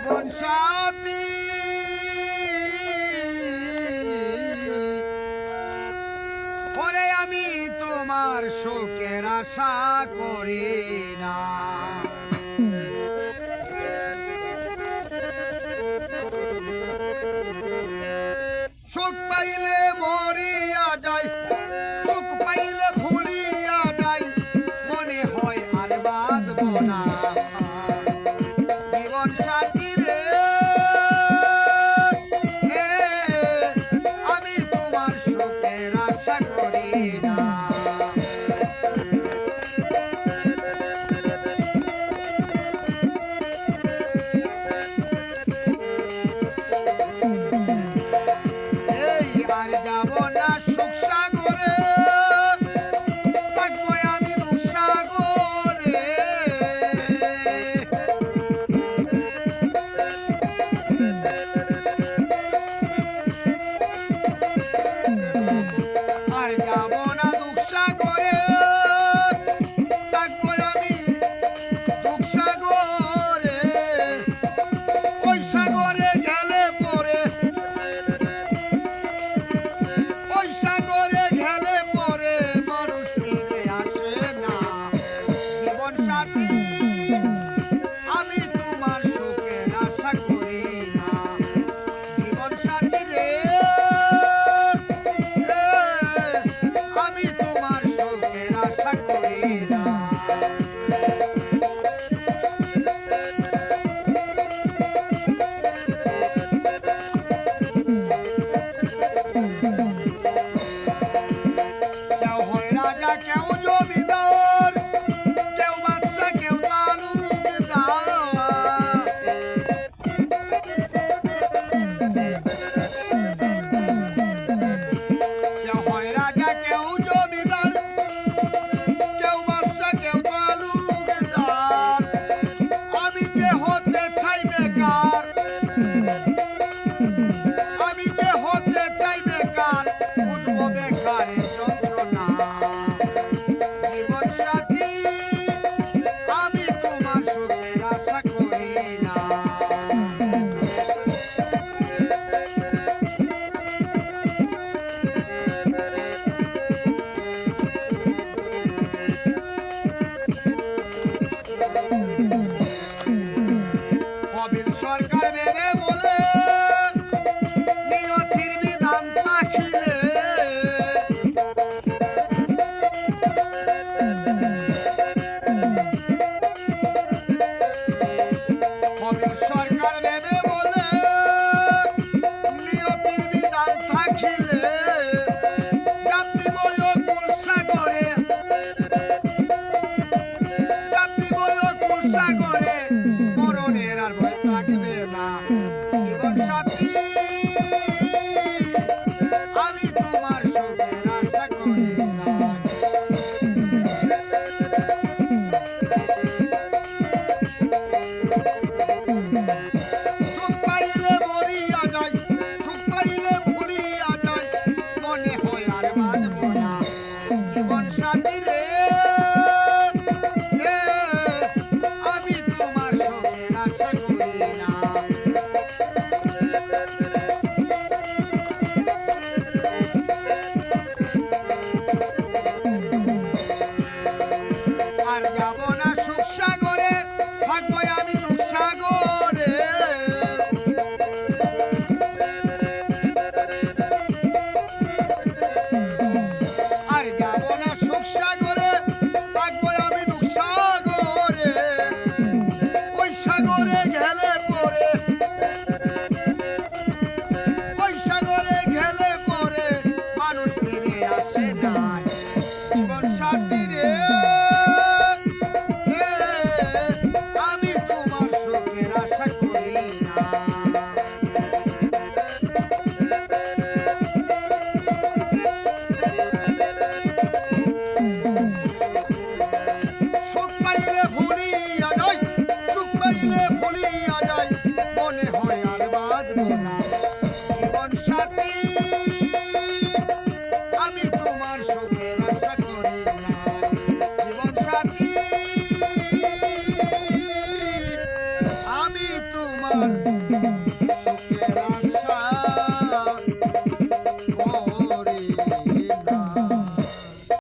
জীবন সাথী ওরে আমি তোমার সুখের আশা করি না। সুখ পাইলে মরিয়া যায়, সুখ পাইলে ভুলিয়া যায়, মনে হয় আর বাঁচব না। জীবন সাথী রে আমি তোমার সুখের আশা করি না। আর যাব না সুখ সাগরে, থাকবো আমি দুঃখ সাগরে। আর যাব না দুঃখ সাগরে, থাকবো আমি দুঃখ সাগরে। ওই সাগরে গেলে পরে, ওই সাগরে গেলে পরে মানুষ ফিরে আসে না। জীবন সাথী আমি তোমার সুখের আশা করি না। জীবন সাথী রে আমি তোমার সুখের আশা করি না। কেউ হয় রাজা, কেউ জমিদার, কেউ বাদশা, কেউ তালুকদার। কেউ হয় রাজা, কেউ জমিদার, কেউ বাদশা, কেউ তালুকদার। আমি যে হতে চাই বেকার, আমি যে হতে চাই বেকার, বুঝবো বেকারের যন্ত্রণা। জীবন সাথী আমি তোমার সুখের আশা করি না। কবির সরকার ভেবে বলে নিয়তির বিধান থাকিলে, কবির সরকার ভেবে বলে নিয়তির বিধান থাকিলে যাত্রী বই কুল সাগরে, যাত্রী বই কুল সাগরে মরণের আর ভয় থাকবে না। জীবন সাথী আমি তোমার সুখের আশা করি না। সুখ পাইলে মরিয়া যায়, সুখ পাইলে ভুলিয়া যায়, মনে হয় আর বাঁচব না। জীবন সাথী রে আমি তোমার সুখের আশা করি না। আর যাব না সুখ সাগরে, থাকবো আমি দুঃখ সাগরে। আর যাব না সুখ সাগরে, থাকবো আমি দুঃখ সাগরে। ওই সাগরে গেলে পরে, ওই সাগরে গেলে পরে মানুষ ফিরে আসে না। জীবন সাথী রে আমি তোমার সুখের আশা করি না। সুখ পাইলে ভুলিয়া যায়, সুখ পাইলে ভুলিয়া যায়, মনে হয় আর বাঁচব না। জীবন সাথী আমি তোমার সুখের আশা করি না। জীবন সাথী আমি তোমার